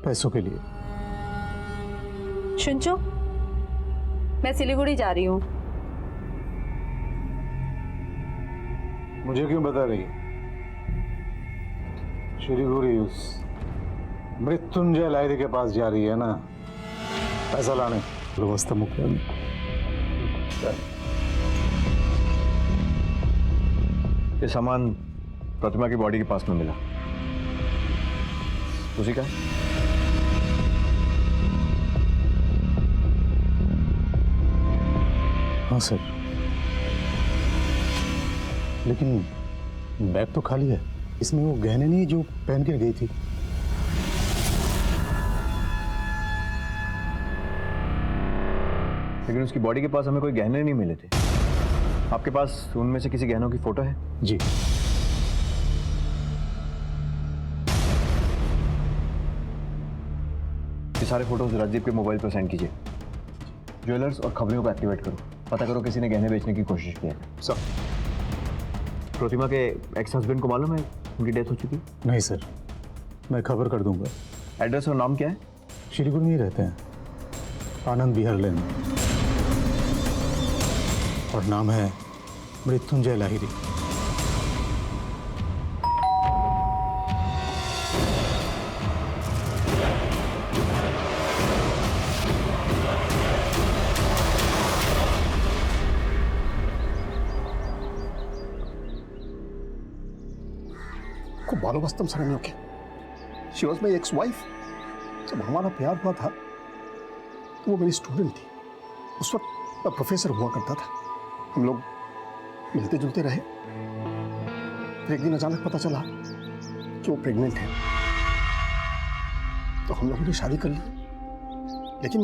पैसों के लिए। शुंचो, मैं सिलीगुड़ी जा रही हूँ। मुझे क्यों बता रही? सिलीगुड़ी उस मृत्युंजय लाहिरी के पास जा रही है ना, पैसा लाने। व्यवस्था मुक्त। ये सामान प्रतिमा की बॉडी के पास में मिला, उसी का है? हाँ सर, लेकिन बैग तो खाली है। इसमें वो गहने नहीं जो पहन के गई थी। लेकिन उसकी बॉडी के पास हमें कोई गहने नहीं मिले थे। आपके पास उनमें से किसी गहनों की फोटो है? जी। ये सारे फोटोज राजीव के मोबाइल पर सेंड कीजिए। ज्वेलर्स और खबरों को एक्टिवेट करो। पता करो किसी ने गहने बेचने की कोशिश की है। सर। प्रतिमा के एक्स हस्बैंड को मालूम है उनकी डेथ हो चुकी? नहीं सर, मैं खबर कर दूंगा। एड्रेस और नाम क्या है? सिलीगुड़ी में ही रहते हैं, आनंद विहार लेन, और नाम है मृत्युंजय लाहिरी। को बालो बस्तम सरमियों के she was my ex wife. जब हमारा प्यार हुआ था तो वो मेरी स्टूडेंट थी। उस वक्त मैं प्रोफेसर हुआ करता था। हम लोग मिलते जुलते रहे। फिर एक दिन अचानक पता चला कि वो प्रेग्नेंट है, तो हम लोगों ने शादी कर ली। लेकिन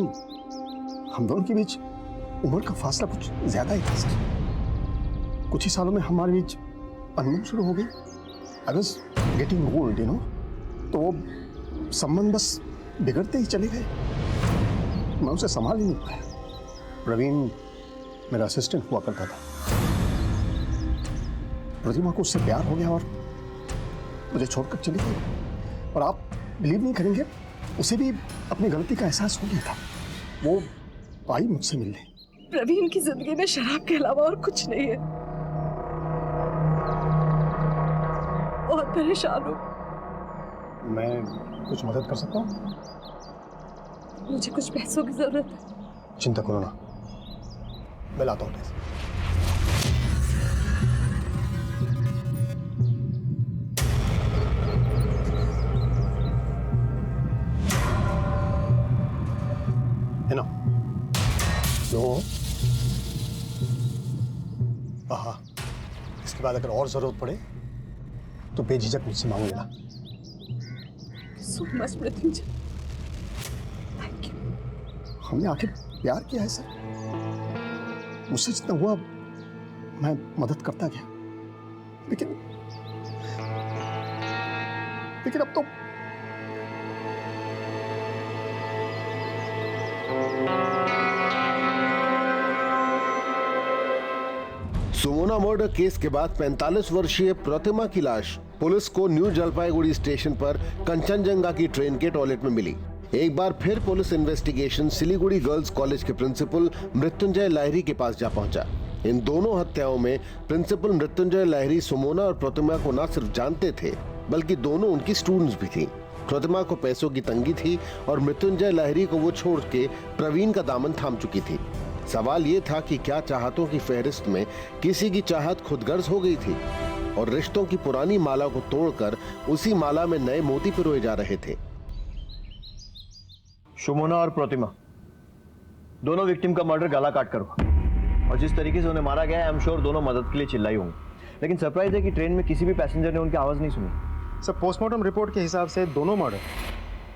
हम दोनों के बीच उम्र का फासला कुछ ज्यादा ही था सर। कुछ ही सालों में हमारे बीच अनबन शुरू हो गई। I was getting old, you know, तो वो संबंध बस बिगड़ते ही चले गए। मैं उसे संभाल ही नहीं पाया। प्रवीण मेरा असिस्टेंट हुआ करता था। प्रतिमा को उससे प्यार हो गया और मुझे छोड़कर चली गई। और आप बिलीव नहीं करेंगे, उसे भी अपनी गलती का एहसास हो गया था। वो आई मुझसे मिलने। प्रवीण की जिंदगी में शराब के अलावा और कुछ नहीं है। बहुत परेशान हूँ। मैं कुछ मदद कर सकता हूँ? मुझे कुछ पैसों की जरूरत है। चिंता करो ना, मैं लाता हूँ पैसे। है ना? लो। हाँ, इसके बाद अगर और जरूरत पड़े तो बेझिझक मुझसे मांग लेना। So much, Mrityunjay. Thank you। हमने आखिर प्यार किया है सर। मुझसे जितना हुआ मैं मदद करता गया, लेकिन अब तो सुमोना मर्डर केस के बाद 45 वर्षीय प्रतिमा की लाश पुलिस को न्यू जलपाईगुड़ी स्टेशन पर कंचनजंगा की ट्रेन के टॉयलेट में मिली। एक बार फिर police investigation Siliguri girls college के प्रिंसिपल मृत्युंजय लाहिरी के पास जा पहुंचा। इन दोनों हत्याओं में प्रिंसिपल मृत्युंजय लाहिरी सुमोना और प्रतिमा को न सिर्फ जानते थे, बल्कि दोनों उनकी स्टूडेंट्स भी थी। प्रतिमा को पैसों की तंगी थी और मृत्युंजय लाहिरी को वो छोड़ के प्रवीण का दामन थाम चुकी थी। सवाल ये था कि क्या चाहतों की फहरिस्त में किसी की चाहत खुदगर्ज हो गई थी और रिश्तों की पुरानी माला को तोड़कर उसी माला में नए मोती पिरोए जा रहे थे। सुमोना और प्रतिमा दोनों विक्टिम का मर्डर गला काट कर हुआ और जिस तरीके से उन्हें मारा गया है, आई एम श्योर दोनों मदद के लिए चिल्लाई होंगी। लेकिन सरप्राइज है कि ट्रेन में किसी भी पैसेंजर ने उनकी आवाज नहीं सुनी। सर, पोस्टमार्टम रिपोर्ट के हिसाब से दोनों murder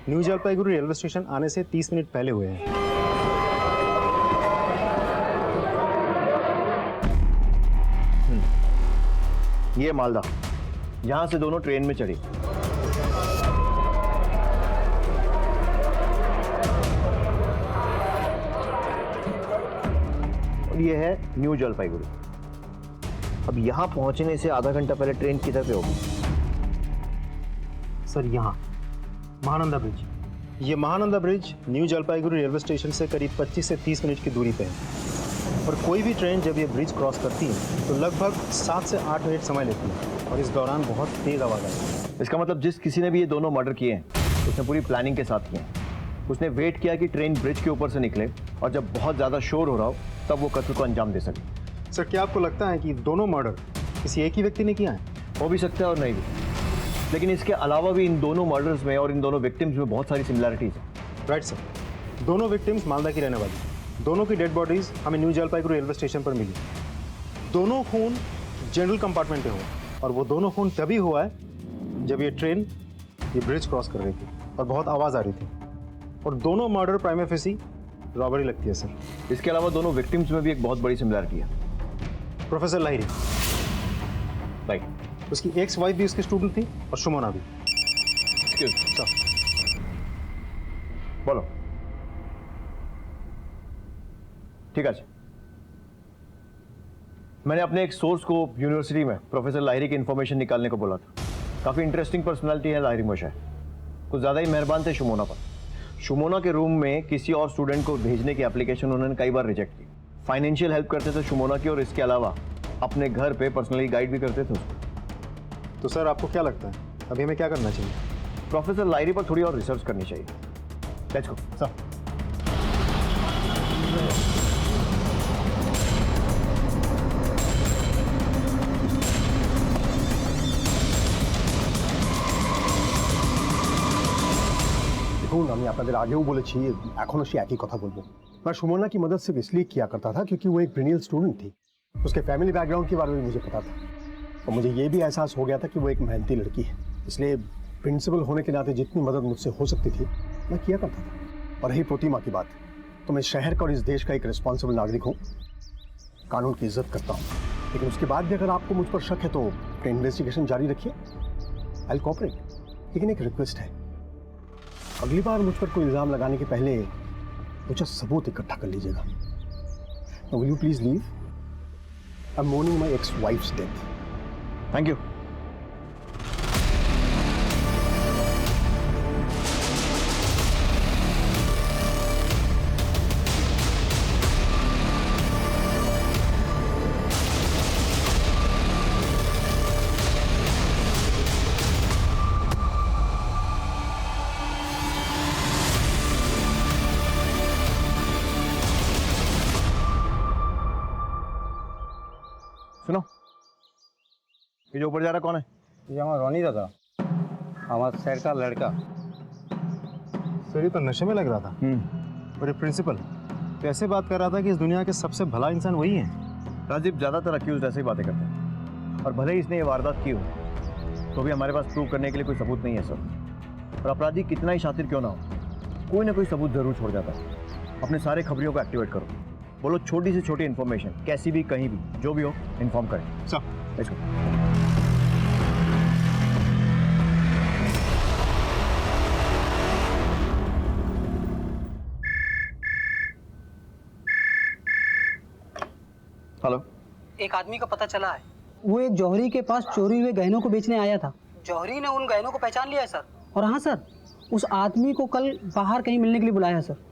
new Jalpaiguri railway station आने से 30 मिनट पहले हुए हैं। ये मालदा, यहां से दोनों ट्रेन में चढ़ी। और ये है न्यू जलपाईगुड़ी। अब यहां पहुंचने से आधा घंटा पहले ट्रेन किधर पे होगी? सर, यहाँ महानंदा ब्रिज। ये Mahananda bridge new Jalpaiguri railway station से करीब 25 से 30 मिनट की दूरी पे है और कोई भी ट्रेन जब ये ब्रिज क्रॉस करती है तो लगभग 7 से 8 मिनट समय लेती है और इस दौरान बहुत तेज आवाज़ आती है। इसका मतलब जिस किसी ने भी ये दोनों मर्डर किए हैं उसने पूरी प्लानिंग के साथ किए हैं। उसने वेट किया कि ट्रेन ब्रिज के ऊपर से निकले और जब बहुत ज़्यादा शोर हो रहा हो तब वो कत्ल को अंजाम दे सके। सर, क्या आपको लगता है कि दोनों मर्डर किसी एक ही व्यक्ति ने किया है? हो भी सकता है और नहीं भी, लेकिन इसके अलावा भी इन दोनों मर्डर्स में और इन दोनों विक्टिम्स में बहुत सारी सिमिलैरिटीज हैं। राइट सर, दोनों विक्टिम्स मालदा की रहने वाली, दोनों की डेड बॉडीज हमें न्यू जलपाईगुड़ी रेलवे स्टेशन पर मिली। दोनों खून जनरल कंपार्टमेंट में हुआ और वो दोनों खून तभी हुआ है जब ये ट्रेन ये ब्रिज क्रॉस कर रही थी और बहुत आवाज़ आ रही थी और दोनों मर्डर प्राइमा फेसी रॉबरी लगती है सर। इसके अलावा दोनों विक्टिम्स में भी एक बहुत बड़ी सिमिलैरिटी है। प्रोफेसर लाहिरी, राइट, उसकी एक्स वाइफ भी उसकी स्टूडेंट थी और सुमोना भी। बोलो। ठीक है, मैंने अपने एक सोर्स को यूनिवर्सिटी में प्रोफेसर लाहिरी की इन्फॉर्मेशन निकालने को बोला था। काफ़ी इंटरेस्टिंग पर्सनालिटी है लाहिरी मोशा, कुछ ज़्यादा ही मेहरबान थे शुमोना पर। शुमोना के रूम में किसी और स्टूडेंट को भेजने की एप्लीकेशन उन्होंने कई बार रिजेक्ट की। फाइनेंशियल हेल्प करते थे शुमोना की और इसके अलावा अपने घर पे पर्सनली गाइड भी करते थे उसको। तो सर, आपको क्या लगता है अभी हमें क्या करना चाहिए? प्रोफेसर लाहिरी पर थोड़ी और रिसर्च करनी चाहिए। Let's go sir. দেখুন, আমি আপনাদের আগেও বলেছি এখনও সে একই কথা বলবো। मैं सुमोना की मदद सिर्फ इसलिए किया करता था क्योंकि वो एक ब्रिलियंट स्टूडेंट थी। उसके फैमिली बैकग्राउंड के बारे में मुझे पता था और मुझे ये भी एहसास हो गया था कि वो एक मेहनती लड़की है। इसलिए प्रिंसिपल होने के नाते जितनी मदद मुझसे हो सकती थी मैं किया करता था। और रही प्रतिमा की बात, तो मैं शहर का और इस देश का एक रिस्पॉन्सिबल नागरिक हूँ, कानून की इज्जत करता हूँ। लेकिन उसके बाद भी अगर आपको मुझ पर शक है तो इन्वेस्टिगेशन जारी रखिए, आई विल कोऑपरेट। लेकिन एक रिक्वेस्ट है, अगली बार मुझ पर कोई इल्ज़ाम लगाने के पहले कुछ सबूत इकट्ठा कर लीजिएगा। Will you please leave? I am mourning my ex wife's death. Thank you. सुनो, ये जो ऊपर जा रहा कौन है? ये हमारा रोनी दादा, हमारे शहर का लड़का। सर, ये तो नशे में लग रहा था। और ये प्रिंसिपल तो ऐसे बात कर रहा था कि इस दुनिया के सबसे भला इंसान वही है। राजीव, ज़्यादातर अक्यूज ऐसे ही बातें करते हैं और भले ही इसने ये वारदात की हो तो भी हमारे पास प्रूव करने के लिए कोई सबूत नहीं है सर। और अपराधी कितना ही शातिर क्यों ना हो, कोई ना कोई सबूत जरूर छोड़ जाता है। अपने सारे खबरियों को एक्टिवेट करो, बोलो छोटी से छोटी इन्फॉर्मेशन कैसी भी कहीं भी जो भी हो इन्फॉर्म करें। Sir, let's go. हेलो, एक आदमी का पता चला है। वो एक जौहरी के पास चोरी हुए गहनों को बेचने आया था। जौहरी ने उन गहनों को पहचान लिया है सर। और हाँ सर, उस आदमी को कल बाहर कहीं मिलने के लिए बुलाया है सर।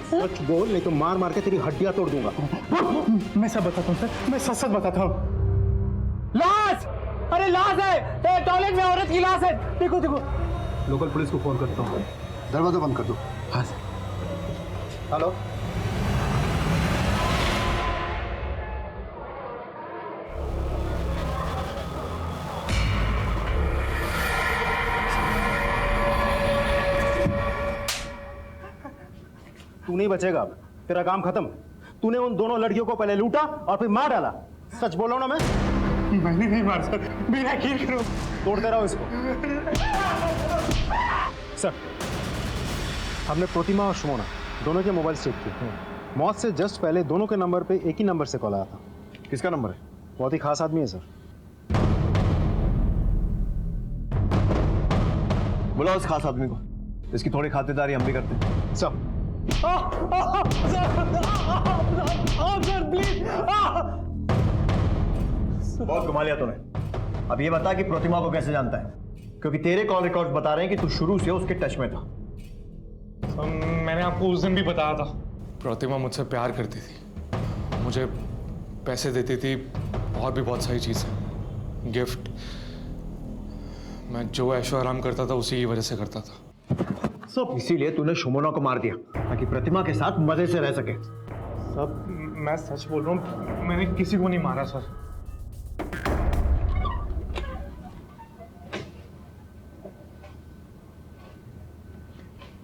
सच बोल, नहीं तो मार मार के तेरी हड्डियां तोड़ दूंगा। मैं सब बताता हूँ सर, मैं सच सच बताता हूँ। लाश! अरे लाश है, टॉयलेट में औरत की लाश है। देखो देखो। लोकल पुलिस को फोन करता हूँ, दरवाजा बंद कर दो। हाँ सर। हेलो, तू नहीं बचेगा अब, तेरा काम खत्म। तूने उन दोनों लड़कियों को पहले लूटा और फिर मार डाला। सच बोल रहा हूं ना मैं? मैंने नहीं मारा सर, मेरा यकीन करो। तोड़ते रहो इसको। सर, हमने प्रतिमा और सुमोना दोनों के मोबाइल चेक किए। मौत से जस्ट पहले दोनों के नंबर पे एक ही नंबर से कॉल आया था। किसका नंबर है? बहुत ही खास आदमी है सर। बुलाओ उस खास आदमी को, इसकी थोड़ी खातिरदारी हम भी करते हैं। सर, बहुत घुमा लिया तूने। अब ये बता कि प्रतिमा को कैसे जानता है, क्योंकि तेरे कॉल रिकॉर्ड्स बता रहे हैं कि तू शुरू से उसके टच में था। मैंने आपको उस दिन भी बताया था। प्रतिमा मुझसे प्यार करती थी, मुझे पैसे देती थी और भी बहुत सारी चीज़ें, गिफ्ट। मैं जो ऐशो आराम करता था उसी की वजह से करता था। सब इसीलिए तूने सुमोना को मार दिया ताकि प्रतिमा के साथ मजे से रह सके। सब मैं सच बोल रहा हूँ, मैंने किसी को नहीं मारा सर।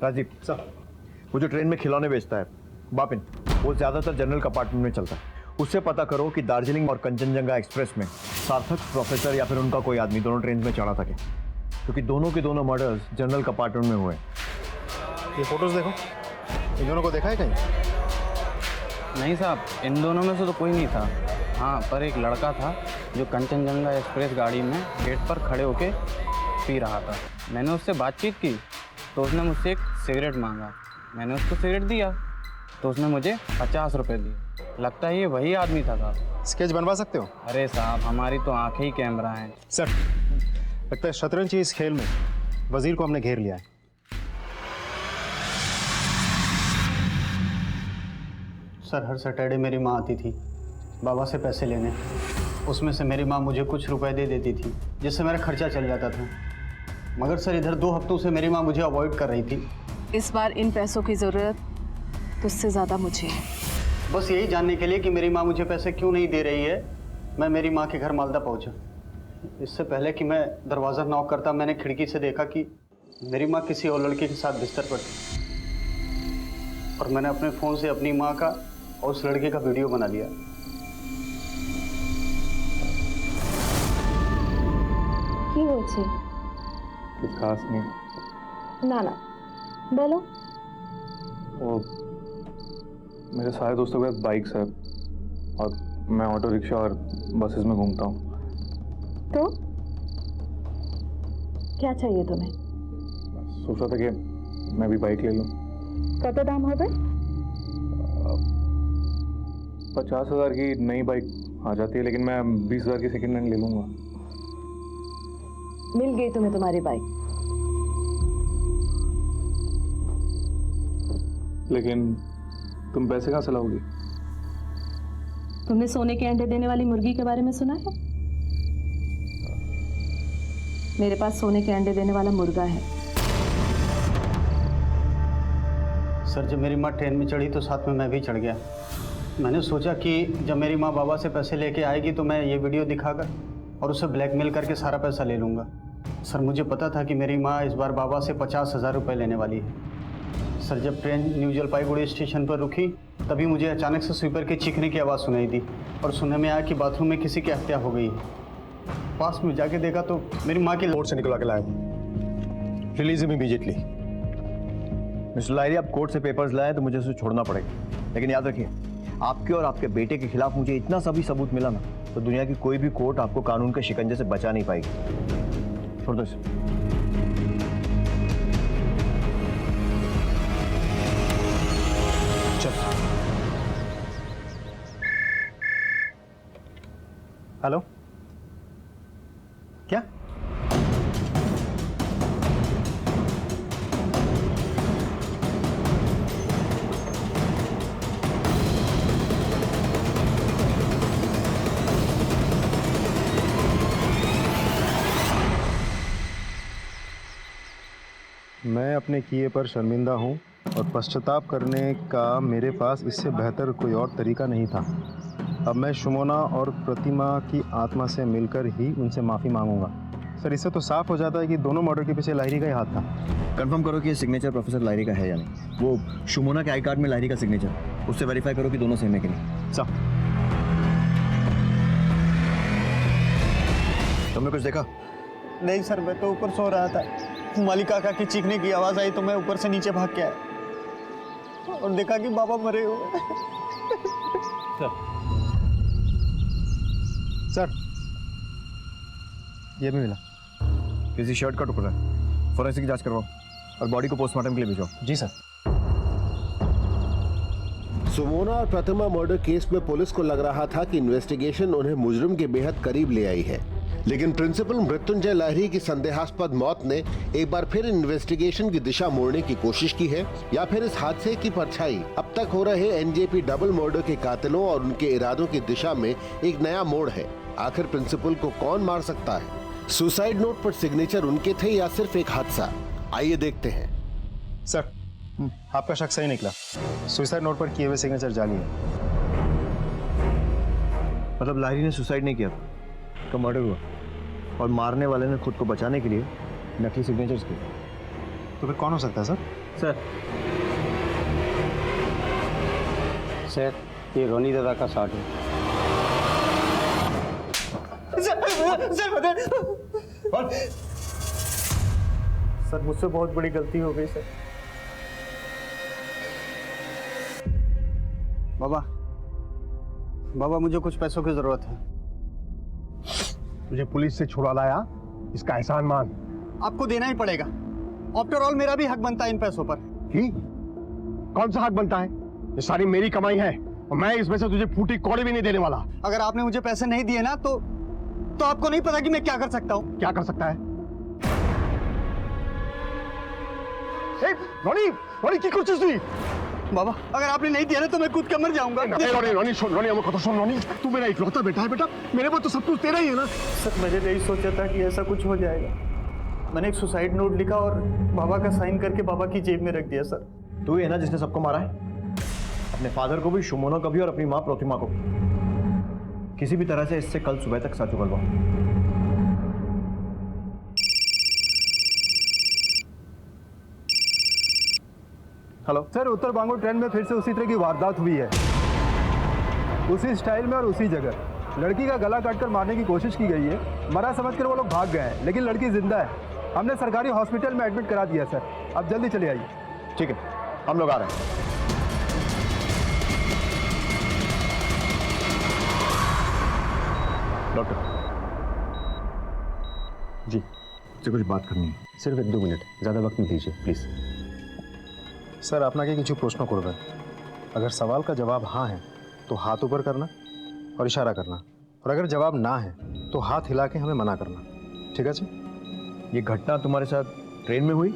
राजीव सर, वो जो ट्रेन में खिलौने बेचता है बापिन, वो ज्यादातर जनरल कंपार्टमेंट में चलता है। उससे पता करो कि दार्जिलिंग और कंचनजंगा एक्सप्रेस में सार्थक, प्रोफेसर या फिर उनका कोई आदमी दोनों ट्रेन में चढ़ा था क्या? क्योंकि दोनों के दोनों मर्डर्स जनरल कंपार्टमेंट में हुए। ये फोटोज देखो, इन दोनों को देखा है कहीं? नहीं साहब, इन दोनों में से तो कोई नहीं था। हाँ, पर एक लड़का था जो कंचनजंगा एक्सप्रेस गाड़ी में गेट पर खड़े होके पी रहा था। मैंने उससे बातचीत की तो उसने मुझसे एक सिगरेट मांगा। मैंने उसको सिगरेट दिया तो उसने मुझे 50 रुपये दिए। लगता है ये वही आदमी था साहब। स्केच बनवा सकते हो? अरे साहब, हमारी तो आंखें ही कैमरा हैं। सर, लगता है शतरंज इस खेल में वजीर को हमने घेर लिया है। सर, हर सैटरडे मेरी माँ आती थी बाबा से पैसे लेने। उसमें से मेरी माँ मुझे कुछ रुपए दे देती थी जिससे मेरा खर्चा चल जाता था। मगर सर, इधर 2 हफ्तों से मेरी माँ मुझे अवॉइड कर रही थी। इस बार इन पैसों की ज़रूरत तुझसे ज़्यादा मुझे है। बस यही जानने के लिए कि मेरी माँ मुझे पैसे क्यों नहीं दे रही है, मैं मेरी माँ के घर मालदा पहुँचा। इससे पहले कि मैं दरवाज़ा नॉक करता, मैंने खिड़की से देखा कि मेरी माँ किसी और लड़के के साथ बिस्तर पर थी। और मैंने अपने फ़ोन से अपनी माँ का और उस लड़के का वीडियो बना लिया। কি হয়েছে? कुछ खास नहीं। না না, বলো। वो मेरे सारे दोस्तों के पास बाइक्स है और मैं ऑटो रिक्शा और बसेस में घूमता हूँ। तो क्या चाहिए तुम्हें? सोचा था कि मैं भी बाइक ले लूँ। কত দাম হবে? 50,000 की नई बाइक आ जाती है, लेकिन मैं 20,000 की सेकेंड हैंड ले लूँगा। मिल गई तुम्हें तुम्हारी बाइक। लेकिन तुम पैसे कहाँ से लाओगी? तुमने सोने के अंडे देने वाली मुर्गी के बारे में सुना है? मेरे पास सोने के अंडे देने वाला मुर्गा है। सर, जब मेरी माँ ट्रेन में चढ़ी तो साथ में मैं भी चढ़ गया। मैंने सोचा कि जब मेरी माँ बाबा से पैसे लेके आएगी तो मैं ये वीडियो दिखाकर और उसे ब्लैकमेल करके सारा पैसा ले लूँगा। सर, मुझे पता था कि मेरी माँ इस बार बाबा से 50,000 रुपये लेने वाली है। सर, जब ट्रेन न्यू जलपाईगुड़ी स्टेशन पर रुकी तभी मुझे अचानक से स्वीपर के चीखने की आवाज़ सुनाई दी और सुनने में आया कि बाथरूम में किसी की हत्या हो गई है। पास में जाके देखा तो मेरी माँ की कोर्ट से निकला के लाया। Release him immediately. Mister Lahiri, आप कोर्ट से पेपर्स लाए तो मुझे उसे छोड़ना पड़ेगा। लेकिन याद रखिए, आपके और आपके बेटे के खिलाफ मुझे इतना सा भी सबूत मिला ना तो दुनिया की कोई भी कोर्ट आपको कानून के शिकंजे से बचा नहीं पाएगी। छोड़ दो इसे। हेलो, क्या? मैं अपने किए पर शर्मिंदा हूँ और पश्चाताप करने का मेरे पास इससे बेहतर कोई और तरीका नहीं था। अब मैं सुमोना और प्रतिमा की आत्मा से मिलकर ही उनसे माफ़ी मांगूंगा। सर, इससे तो साफ हो जाता है कि दोनों मर्डर के पीछे लाहिरी का ही हाथ था। कंफर्म करो कि ये सिग्नेचर प्रोफेसर लाहिरी का है या नहीं। वो सुमोना के आई कार्ड में लाहिरी का सिग्नेचर, उससे वेरीफाई करो कि दोनों सेम है कि नहीं। साहब, तुमने कुछ देखा? नहीं सर, मैं तो ऊपर सो रहा था। मालिक काका की चीखने की आवाज आई तो मैं ऊपर से नीचे भाग के आया और देखा कि बाबा मरे हुए। सर, ये भी मिला। किसी शर्ट का टुकड़ा है। फोरेंसिक जांच करवाओ और बॉडी को पोस्टमार्टम के लिए भिजवाओ। जी सर। सुमोना और प्रतिमा मर्डर केस में पुलिस को लग रहा था कि इन्वेस्टिगेशन उन्हें मुजरिम के बेहद करीब ले आई है, लेकिन प्रिंसिपल मृत्युंजय लाहिरी की संदेहास्पद मौत ने एक बार फिर इन्वेस्टिगेशन की दिशा मोड़ने की कोशिश की है, या फिर इस हादसे की परछाई अब तक हो रहे एनजेपी डबल मर्डर के कातिलों और उनके इरादों की दिशा में एक नया मोड़ है। आखिर प्रिंसिपल को कौन मार सकता है? सुसाइड नोट पर सिग्नेचर उनके थे या सिर्फ एक हादसा? आइए देखते हैं। सर, आपका शक सही निकला। सुसाइड नोट पर किए हुए सिग्नेचर जाली है। मतलब लाहिरी ने सुसाइड नहीं किया था, तो मर्डर हुआ और मारने वाले ने खुद को बचाने के लिए नकली सिग्नेचर्स किए। तो फिर कौन हो सकता है सर? सर ये रोनी दादा का शॉट है। सर मुझसे बहुत बड़ी गलती हो गई सर। बाबा मुझे कुछ पैसों की जरूरत है। तुझे पुलिस से छुड़ा लाया, इसका एहसान मान। आपको देना ही पड़ेगा। आफ्टर ऑल मेरा भी हक बनता है इन पैसों पर। ही? कौन सा हक बनता है? ये सारी मेरी कमाई है और मैं इसमें से तुझे फूटी कौड़ी भी नहीं देने वाला। अगर आपने मुझे पैसे नहीं दिए ना तो आपको नहीं पता कि मैं क्या कर सकता हूँ। क्या कर सकता है? रोनी की कुछ चीज बाबा अगर आपने नहीं दिया ना तो मैं कूद कर मर जाऊंगा। रोनी हमें कतो सुन। रोनी तू मेरा इकलौता बेटा है बेटा, मेरे पास तो सब कुछ तेरा ही है ना। सर मैंने नहीं सोचा था कि ऐसा कुछ हो जाएगा। मैंने एक सुसाइड नोट लिखा और बाबा का साइन करके बाबा की जेब में रख दिया सर। तू ही है ना जिसने सबको मारा है? अपने फादर को भी, सुमोना को भी और अपनी माँ प्रतिमा को भी। किसी भी तरह से इससे कल सुबह तक सच उगलवाओ। हेलो सर, उत्तर बांगो ट्रेन में फिर से उसी तरह की वारदात हुई है, उसी स्टाइल में और उसी जगह। लड़की का गला काटकर मारने की कोशिश की गई है। मरा समझकर वो लोग भाग गए हैं, लेकिन लड़की जिंदा है। हमने सरकारी हॉस्पिटल में एडमिट करा दिया सर। अब जल्दी चले आइए। ठीक है, हम लोग आ रहे हैं। डॉक्टर जी से कुछ बात करनी है। सिर्फ 1-2 मिनट, ज़्यादा वक्त नहीं दीजिए प्लीज़। सर আপনাকে কিছু প্রশ্ন করবেন। अगर सवाल का जवाब हाँ है तो हाथ ऊपर करना और इशारा करना, और अगर जवाब ना है तो हाथ हिला के हमें मना करना। ठीक है जी? ये घटना तुम्हारे साथ ट्रेन में हुई?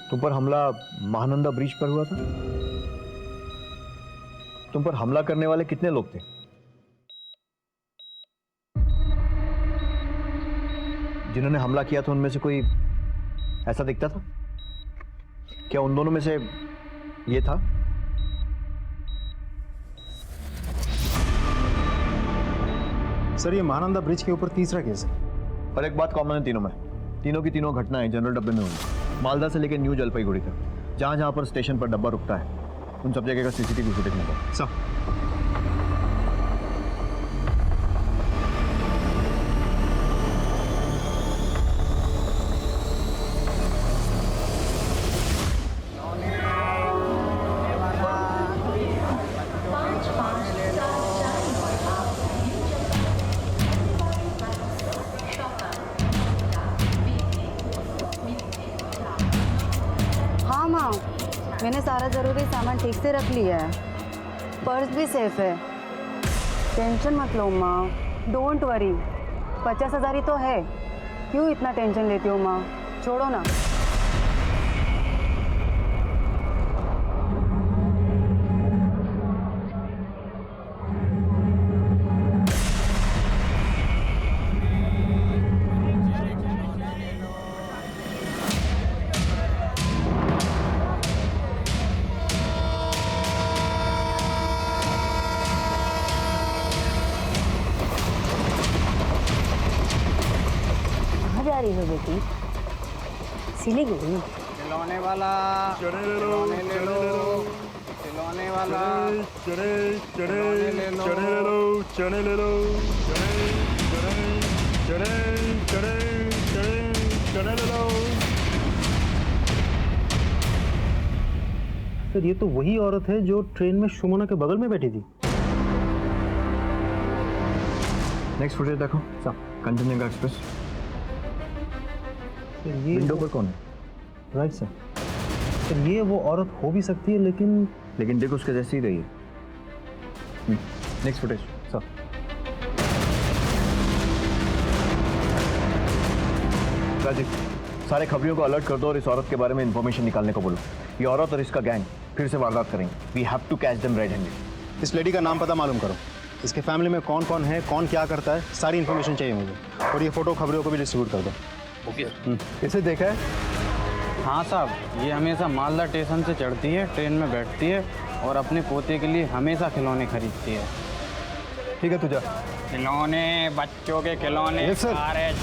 तुम पर हमला महानंदा ब्रिज पर हुआ था? तुम पर हमला करने वाले कितने लोग थे? जिन्होंने हमला किया था उनमें से कोई ऐसा दिखता था? क्या उन दोनों में से ये था? सर ये महानंदा ब्रिज के ऊपर तीसरा केस है। और एक बात कॉमन है तीनों में, तीनों की तीनों घटनाएं जनरल डब्बे में हुई। मालदा से लेकर न्यू जलपाईगुड़ी तक जहां जहां पर स्टेशन पर डब्बा रुकता है उन सब जगह का सीसीटीवी फुटेज मिला। सर मैंने सारा ज़रूरी सामान ठीक से रख लिया है, पर्स भी सेफ है। टेंशन मत लो माँ, डोंट वरी। 50,000 ही तो है, क्यों इतना टेंशन लेती हो माँ? छोड़ो ना। जा रही हो बेटी? सिलीगुड़ी। खिलौने वाला खिलौने ले लो, खिलौने वाला चने ले लो। सर ये तो वही औरत है जो ट्रेन में सुमोना के बगल में बैठी थी। नेक्स्ट फुटेज देखो सर कंचनजंगा एक्सप्रेस। सर ये विंडो पर कौन है? Right sir. सर ये वो औरत हो भी सकती है लेकिन देखो उसके जैसी ही रही है। Next footage sir. राजीव, सारे खबरियों को अलर्ट कर दो और इस औरत के बारे में इंफॉर्मेशन निकालने को बोलो। ये औरत और इसका गैंग फिर से वारदात करेंगे। We have to catch them red handed. इस लेडी का नाम पता मालूम करो, इसके फैमिली में कौन कौन है, कौन क्या करता है, सारी इन्फॉर्मेशन चाहिए मुझे। और ये फोटो खबरियों को भी डिस्ट्रीब्यूट कर दो। ओके। इसे देखा है? हाँ साहब, ये हमेशा मालदा स्टेशन से चढ़ती है, ट्रेन में बैठती है और अपने पोते के लिए हमेशा खिलौने खरीदती है। ठीक है तुझा। खिलौने, बच्चों के खिलौने। Yes, sir. कारें।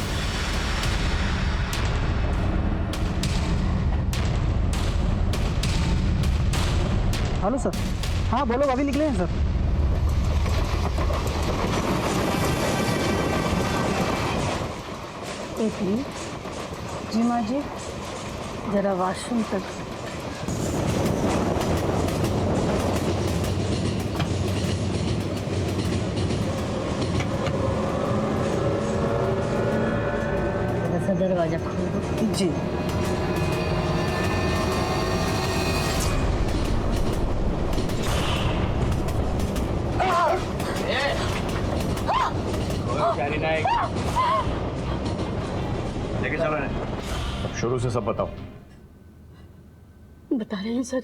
Hello sir. हाँ बोलो, अभी निकले हैं सर। एक मिनट जी माँ जी, जरा वॉशरूम तक। थोड़ा सा दरवाजा खोल दो जी। लेके चलो इन्हें। अब शुरू से सब बताओ। बता रहे हैं सर।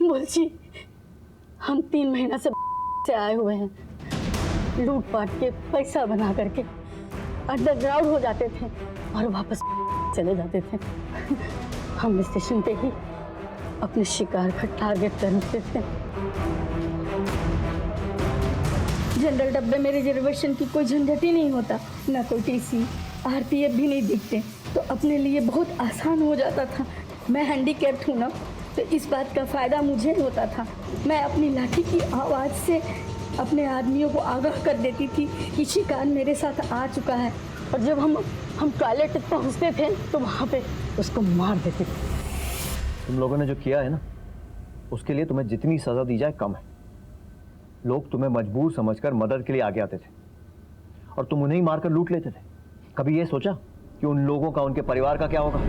बोलची, हम 3 महीना से आए हुए हैं। लूटपाट के पैसा बना करके अंडरग्राउंड हो जाते थे और वापस चले जाते थे। हम स्टेशन पे ही अपने शिकार का टारगेट करते थे। जनरल डब्बे में रिजर्वेशन की कोई झंझट ही नहीं होता, ना कोई टीसी, आरपीएफ भी नहीं दिखते, तो अपने लिए बहुत आसान हो जाता था। मैं हैंडीकैप्ड हूँ ना, तो इस बात का फ़ायदा मुझे होता था। मैं अपनी लाठी की आवाज़ से अपने आदमियों को आगाह कर देती थी कि शिकार मेरे साथ आ चुका है, और जब हम टॉयलेट पहुँचते थे तो वहाँ पे उसको मार देते थे। तुम लोगों ने जो किया है ना, उसके लिए तुम्हें जितनी सज़ा दी जाए कम है। लोग तुम्हें मजबूर समझकर मदद के लिए आगे आते थे और तुम उन्हें ही मारकर लूट लेते थे। कभी ये सोचा कि उन लोगों का, उनके परिवार का क्या होगा?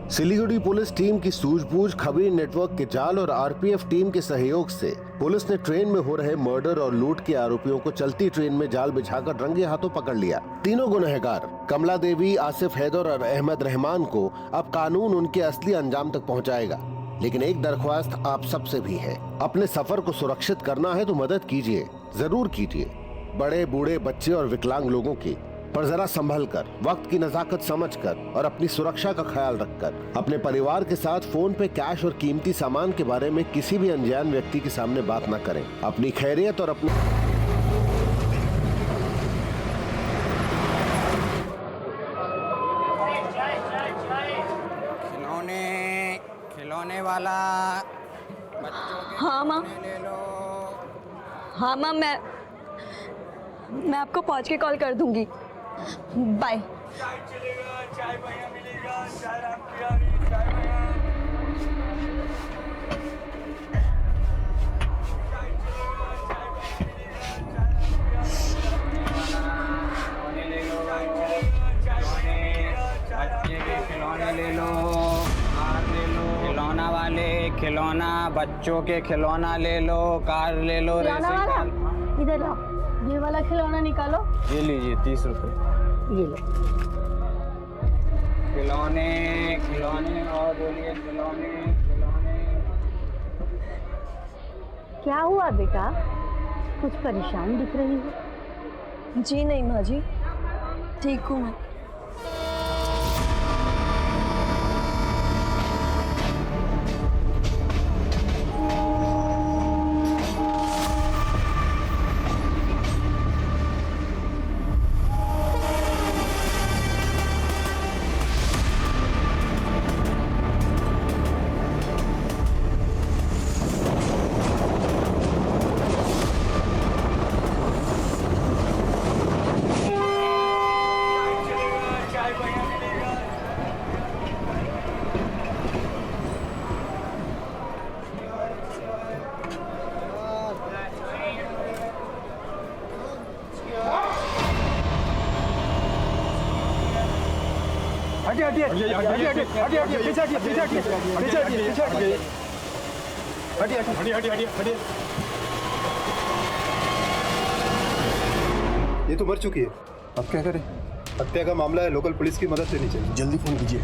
सिलीगुड़ी पुलिस टीम की सूझबूझ, खबरी नेटवर्क के जाल और आरपीएफ टीम के सहयोग से पुलिस ने ट्रेन में हो रहे मर्डर और लूट के आरोपियों को चलती ट्रेन में जाल बिछाकर रंगे हाथों पकड़ लिया। तीनों गुनहगार कमला देवी, आसिफ हैदर और अहमद रहमान को अब कानून उनके असली अंजाम तक पहुंचाएगा। लेकिन एक दरख्वास्त आप सबसे भी है, अपने सफर को सुरक्षित करना है तो मदद कीजिए, जरूर कीजिए। बड़े, बूढ़े, बच्चे और विकलांग लोगों की, पर जरा संभल कर, वक्त की नजाकत समझकर और अपनी सुरक्षा का ख्याल रखकर अपने परिवार के साथ फोन पे कैश और कीमती सामान के बारे में किसी भी अनजान व्यक्ति के सामने बात न करें। अपनी खैरियत और अपनी खिलौने वाला बच्चों के हाँ माँ, ले लो। हाँ माँ, मैं आपको पहुँच के कॉल कर दूंगी। बाय। खिलौने ले लो, कार ले लो। खिलौना वाले, खिलौना, बच्चों के खिलौना ले लो, कार ले लो। खिलौना वाला, इधर लाओ, ये वाला खिलौना निकालो। ये लीजिए 30 रुपए। ये लो। खिलौने, खिलौने और बोलिए खिलौने। क्या हुआ बेटा, कुछ परेशान दिख रही हो? जी नहीं माँ जी, ठीक हूँ मैं। ये तो मर चुकी है, अब क्या करें? हत्या का मामला है, लोकल पुलिस की मदद लेनी चाहिए। जल्दी फोन कीजिए।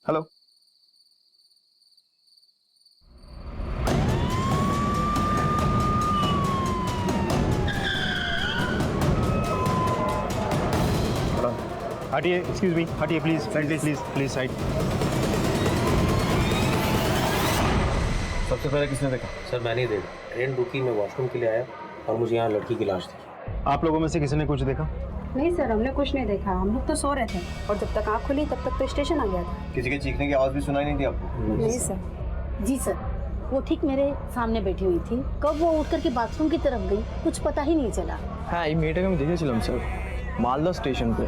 हेलो। हटिए, एक्सक्यूज मी, हटिए प्लीज, प्लीज प्लीज साइड। सबसे पहले किसने देखा? सर मैंने ही देखा, ट्रेन रुकी, मैं वॉशरूम के लिए आया और मुझे यहाँ लड़की की लाश दिखी। आप लोगों में से किसी ने कुछ देखा? नहीं सर, हमने कुछ नहीं देखा, हम लोग तो सो रहे थे और जब तक आँख खुली तब तक तो स्टेशन आ गया था। किसी के चीखने की आवाज़ भी सुनाई नहीं थी आपको? नहीं सर। जी सर, वो ठीक मेरे सामने बैठी हुई थी। कब वो उठ करके बाथरूम की तरफ गई कुछ पता ही नहीं चला। हाँ, ये मीटिंग में देखे चलम सर, मालदा स्टेशन पे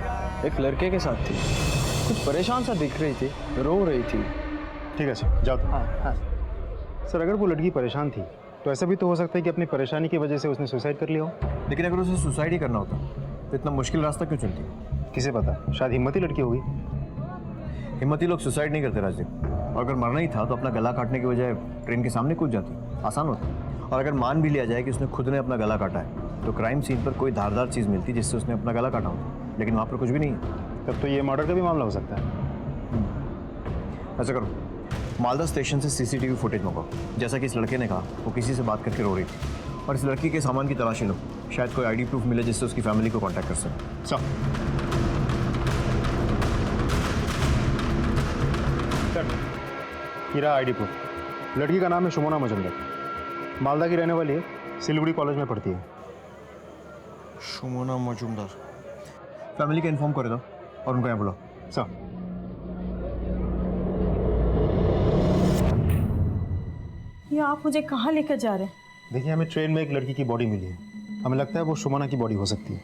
एक लड़के के साथ थी, कुछ परेशान सा दिख रही थी, रो रही थी। ठीक है सर, जाओ। हाँ। सर अगर वो लड़की परेशान थी तो ऐसा भी तो हो सकता है कि अपनी परेशानी की वजह से उसने सुसाइड कर लिया हो। लेकिन अगर उसे सुसाइड ही करना होता तो इतना मुश्किल रास्ता क्यों चलती? किसे पता, शायद हिम्मती लड़की होगी। हिम्मती लोग सुसाइड नहीं करते राजदीप, और अगर मरना ही था तो अपना गला काटने की बजाय ट्रेन के सामने कूद जाती, आसान होता। और अगर मान भी लिया जाए कि उसने खुद ने अपना गला काटा है तो क्राइम सीन पर कोई धारदार चीज़ मिलती जिससे उसने अपना गला काटा होता, लेकिन वहाँ पर कुछ भी नहीं है। तब तो ये मर्डर का भी मामला हो सकता है। ऐसा करो, मालदा स्टेशन से सीसीटीवी फुटेज मंगाओ, जैसा कि इस लड़के ने कहा वो किसी से बात करके रो रही थी, और इस लड़की के सामान की तलाशी लो, शायद कोई आईडी प्रूफ मिले जिससे उसकी फैमिली को कांटेक्ट कर सके। सर हीरा आईडी प्रूफ। लड़की का नाम है शुमोना मजुमदार, मालदा की रहने वाली है, सिलीगुड़ी कॉलेज में पढ़ती है। शुमोना मजुमदार, फैमिली का इन्फॉर्म कर दो और उनको यहाँ बुलाओ। सर ये आप मुझे कहाँ लेकर जा रहे हैं? देखिए, हमें ट्रेन में एक लड़की की बॉडी मिली है, हमें लगता है वो शुमोना की बॉडी हो सकती है,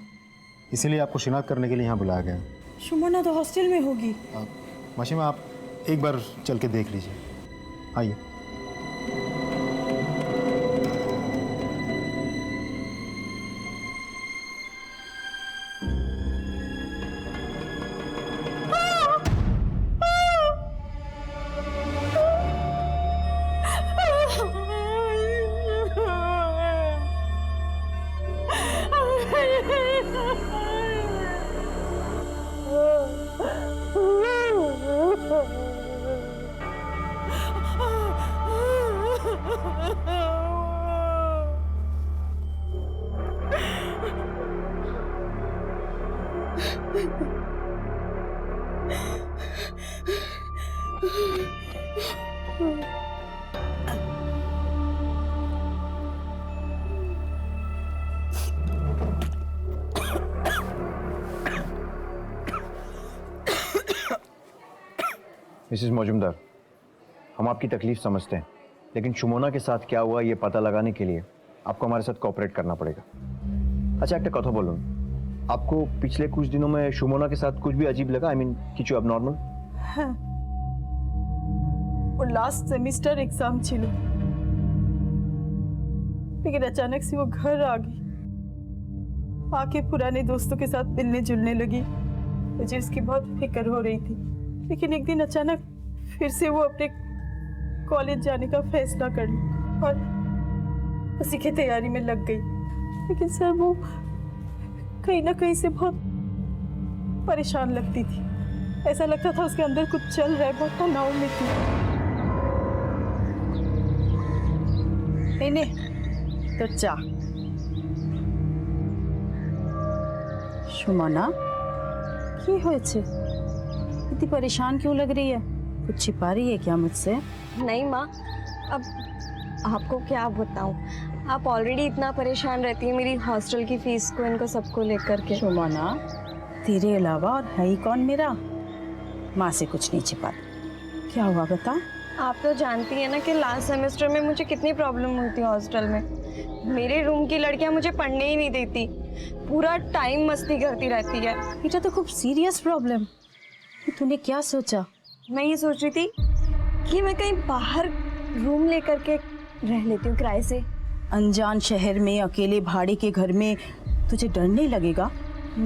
इसीलिए आपको शिनाख्त करने के लिए यहाँ बुलाया गया है। शुमोना तो हॉस्टल में होगी। माशिमा, आप एक बार चल के देख लीजिए, आइए। मिसेस मजुमदार, हम आपकी तकलीफ समझते हैं, लेकिन शुमोना के साथ क्या हुआ ये पता लगाने के लिए आपको हमारे साथ कोऑपरेट करना पड़ेगा। अच्छा, एक कथा बोलूं, आपको पिछले कुछ दिनों में शुमोना के साथ कुछ भी अजीब लगा? आई मीन किछु एबनॉर्मल? हाँ, वो लास्ट सेमेस्टर एग्जाम छिलो, लेकिन अचानक से वो घर आ गई, आके पुराने दोस्तों के साथ मिलने जुलने लगी। मुझे उसकी बहुत फिक्र हो रही थी, लेकिन एक दिन अचानक फिर से वो अपने कॉलेज जाने का फैसला कर लिया और उसी की तैयारी में लग गई। लेकिन सर वो कहीं ना कहीं से बहुत परेशान लगती थी, ऐसा लगता था उसके अंदर कुछ चल रहा है, बहुत तनाव में थी। इन्हें तो चा शुमोना की होयছে? इतनी परेशान क्यों लग रही है? कुछ छिपा रही है क्या मुझसे? नहीं माँ, अब आपको क्या बताऊँ, आप ऑलरेडी इतना परेशान रहती है मेरी हॉस्टल की फीस को, इनको सबको लेकर के। शुमोना, तेरे अलावा और है ही कौन मेरा? माँ से कुछ नहीं छिपा। क्या हुआ बता? आप तो जानती है ना कि लास्ट सेमेस्टर में मुझे कितनी प्रॉब्लम हुई थी हॉस्टल में। मेरे रूम की लड़कियां मुझे पढ़ने ही नहीं देती, पूरा टाइम मस्ती करती रहती है। बेटा तो खूब सीरियस प्रॉब्लम। तूने क्या सोचा? मैं ये सोच रही थी कि मैं कहीं बाहर रूम लेकर के रह लेती हूँ किराए से, अनजान शहर में अकेले भाड़े के घर में तुझे डर नहीं लगेगा?